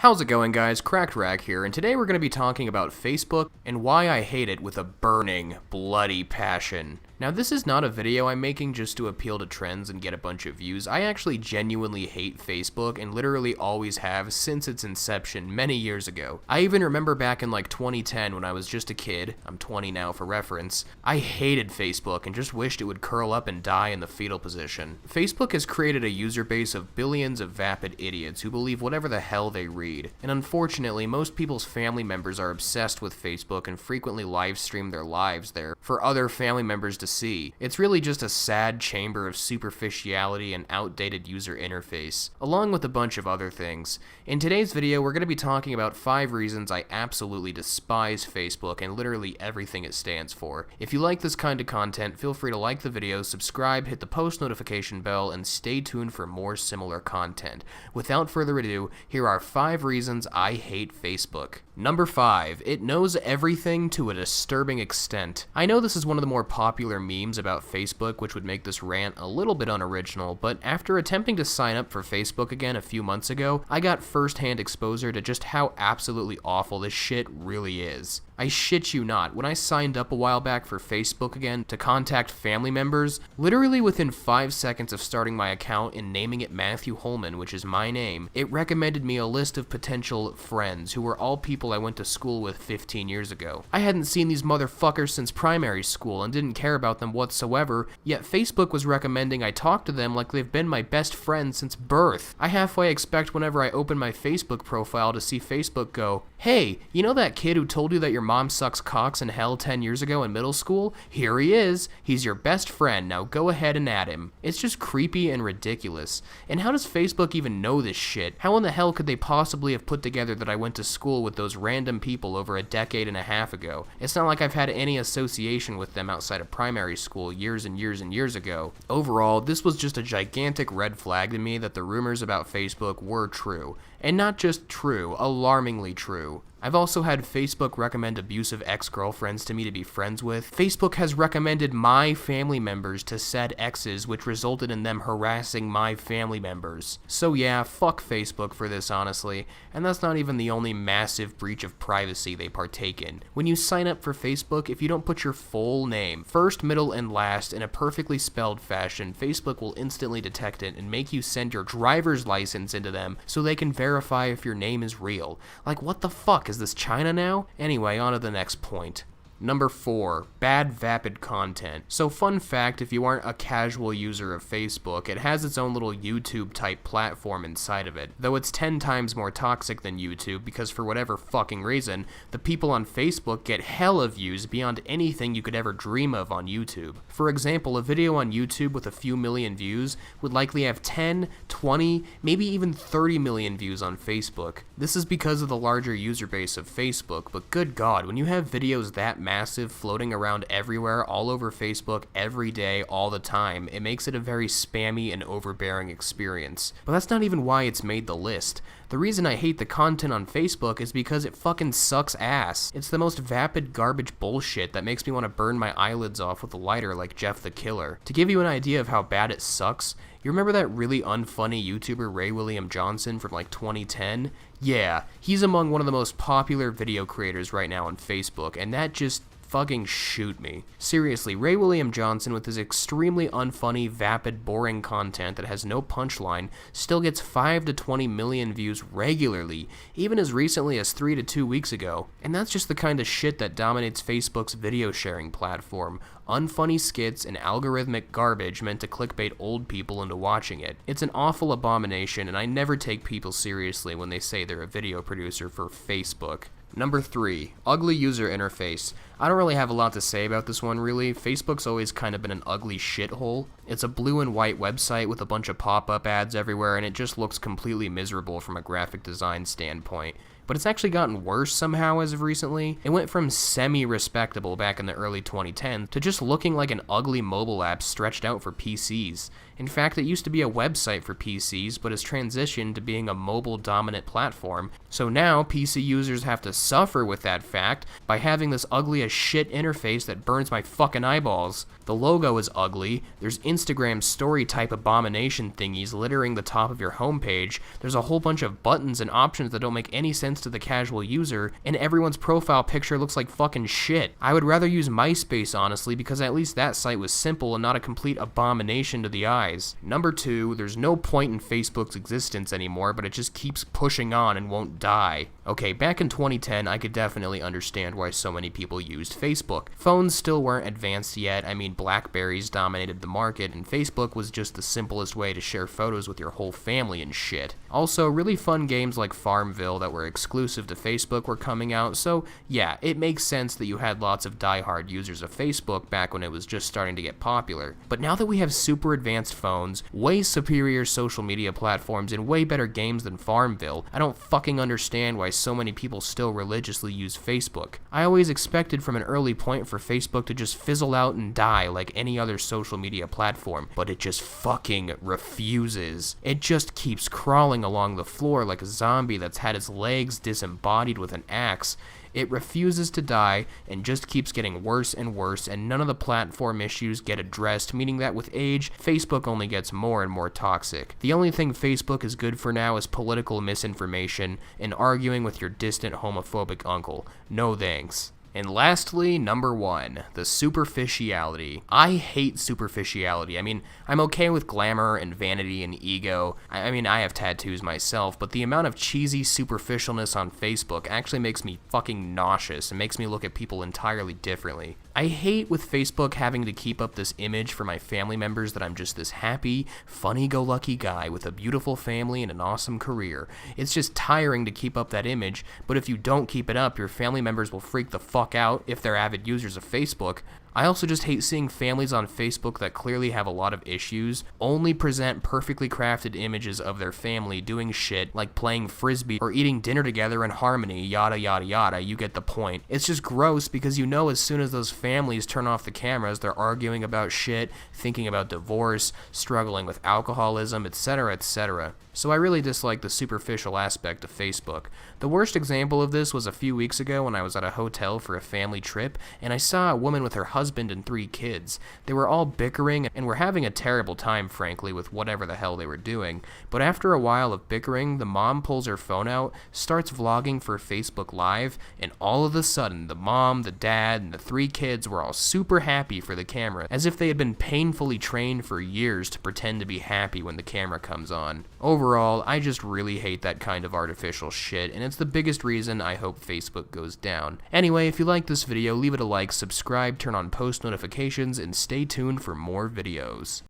How's it going, guys? Cracked Rack here, and today we're going to be talking about Facebook and why I hate it with a burning, bloody passion. Now, this is not a video I'm making just to appeal to trends and get a bunch of views. I actually genuinely hate Facebook and literally always have since its inception many years ago. I even remember back in like 2010 when I was just a kid, I'm 20 now for reference, I hated Facebook and just wished it would curl up and die in the fetal position. Facebook has created a user base of billions of vapid idiots who believe whatever the hell they read. And unfortunately, most people's family members are obsessed with Facebook and frequently live stream their lives there for other family members to see. It's really just a sad chamber of superficiality and outdated user interface, along with a bunch of other things. In today's video, we're going to be talking about 5 reasons I absolutely despise Facebook and literally everything it stands for. If you like this kind of content, feel free to like the video, subscribe, hit the post notification bell, and stay tuned for more similar content. Without further ado, here are 5 reasons I hate Facebook. Number 5, it knows everything to a disturbing extent. I know this is one of the more popular memes about Facebook, which would make this rant a little bit unoriginal, but after attempting to sign up for Facebook again a few months ago, I got first-hand exposure to just how absolutely awful this shit really is. I shit you not, when I signed up a while back for Facebook again to contact family members, literally within 5 seconds of starting my account and naming it Matthew Holman, which is my name, it recommended me a list of potential friends who were all people I went to school with 15 years ago. I hadn't seen these motherfuckers since primary school and didn't care about them whatsoever, yet Facebook was recommending I talk to them like they've been my best friends since birth. I halfway expect whenever I open my Facebook profile to see Facebook go, "Hey, you know that kid who told you that your mom sucks cocks in hell 10 years ago in middle school? Here he is. He's your best friend. Now go ahead and add him." It's just creepy and ridiculous. And how does Facebook even know this shit? How in the hell could they possibly have put together that I went to school with those random people over a decade and a half ago? It's not like I've had any association with them outside of primary school years and years and years ago. Overall, this was just a gigantic red flag to me that the rumors about Facebook were true. And not just true, alarmingly true. I've also had Facebook recommend abusive ex-girlfriends to me to be friends with. Facebook has recommended my family members to said exes, which resulted in them harassing my family members. So yeah, fuck Facebook for this, honestly. And that's not even the only massive breach of privacy they partake in. When you sign up for Facebook, if you don't put your full name, first, middle, and last, in a perfectly spelled fashion, Facebook will instantly detect it and make you send your driver's license into them so they can verify if your name is real. Like, what the fuck? Is this China now? Anyway, on to the next point. Number 4, bad vapid content. So fun fact, if you aren't a casual user of Facebook, it has its own little YouTube type platform inside of it, though it's 10 times more toxic than YouTube because for whatever fucking reason, the people on Facebook get hella views beyond anything you could ever dream of on YouTube. For example, a video on YouTube with a few million views would likely have 10, 20, maybe even 30 million views on Facebook. This is because of the larger user base of Facebook, but good God, when you have videos that massive floating around everywhere, all over Facebook, every day, all the time, it makes it a very spammy and overbearing experience. But that's not even why it's made the list. The reason I hate the content on Facebook is because it fucking sucks ass. It's the most vapid garbage bullshit that makes me want to burn my eyelids off with a lighter like Jeff the Killer. To give you an idea of how bad it sucks, you remember that really unfunny YouTuber Ray William Johnson from like 2010? Yeah, he's among one of the most popular video creators right now on Facebook, and that just fucking shoot me. Seriously, Ray William Johnson with his extremely unfunny, vapid, boring content that has no punchline still gets 5 to 20 million views regularly, even as recently as 3 to 2 weeks ago. And that's just the kind of shit that dominates Facebook's video sharing platform. Unfunny skits and algorithmic garbage meant to clickbait old people into watching it. It's an awful abomination, and I never take people seriously when they say they're a video producer for Facebook. Number 3, ugly user interface. I don't really have a lot to say about this one, really. Facebook's always kind of been an ugly shithole. It's a blue and white website with a bunch of pop-up ads everywhere, and it just looks completely miserable from a graphic design standpoint. But it's actually gotten worse somehow as of recently. It went from semi-respectable back in the early 2010s to just looking like an ugly mobile app stretched out for PCs. In fact, it used to be a website for PCs, but has transitioned to being a mobile-dominant platform. So now, PC users have to suffer with that fact by having this ugly a shit interface that burns my fucking eyeballs. The logo is ugly, there's Instagram story type abomination thingies littering the top of your homepage, there's a whole bunch of buttons and options that don't make any sense to the casual user, and everyone's profile picture looks like fucking shit. I would rather use MySpace, honestly, because at least that site was simple and not a complete abomination to the eyes. Number 2, there's no point in Facebook's existence anymore, but it just keeps pushing on and won't die. Okay, back in 2010, I could definitely understand why so many people used Facebook. Phones still weren't advanced yet. I mean, Blackberries dominated the market, and Facebook was just the simplest way to share photos with your whole family and shit. Also, really fun games like Farmville that were exclusive to Facebook were coming out, so yeah, it makes sense that you had lots of diehard users of Facebook back when it was just starting to get popular. But now that we have super advanced phones, way superior social media platforms, and way better games than Farmville, I don't fucking understand why so many people still religiously use Facebook. I always expected from an early point for Facebook to just fizzle out and die like any other social media platform, but it just fucking refuses. It just keeps crawling along the floor like a zombie that's had its legs disembodied with an axe. It refuses to die and just keeps getting worse and worse, and none of the platform issues get addressed, meaning that with age, Facebook only gets more and more toxic. The only thing Facebook is good for now is political misinformation and arguing with your distant homophobic uncle. No thanks. And lastly, number 1, the superficiality. I hate superficiality. I mean, I'm okay with glamour and vanity and ego. I mean, I have tattoos myself, but the amount of cheesy superficialness on Facebook actually makes me fucking nauseous and makes me look at people entirely differently. I hate with Facebook having to keep up this image for my family members that I'm just this happy, funny-go-lucky guy with a beautiful family and an awesome career. It's just tiring to keep up that image, but if you don't keep it up, your family members will freak the fuck out if they're avid users of Facebook. I also just hate seeing families on Facebook that clearly have a lot of issues only present perfectly crafted images of their family doing shit like playing frisbee or eating dinner together in harmony, yada yada yada, you get the point. It's just gross because you know as soon as those families turn off the cameras, they're arguing about shit, thinking about divorce, struggling with alcoholism, etc., etc. So I really dislike the superficial aspect of Facebook. The worst example of this was a few weeks ago when I was at a hotel for a family trip, and I saw a woman with her husband and 3 kids. They were all bickering and were having a terrible time, frankly, with whatever the hell they were doing. But after a while of bickering, the mom pulls her phone out, starts vlogging for Facebook Live, and all of a sudden, the mom, the dad, and the 3 kids were all super happy for the camera, as if they had been painfully trained for years to pretend to be happy when the camera comes on. Overall, I just really hate that kind of artificial shit, and it's the biggest reason I hope Facebook goes down. Anyway, if you like this video, leave it a like, subscribe, turn on post notifications, and stay tuned for more videos.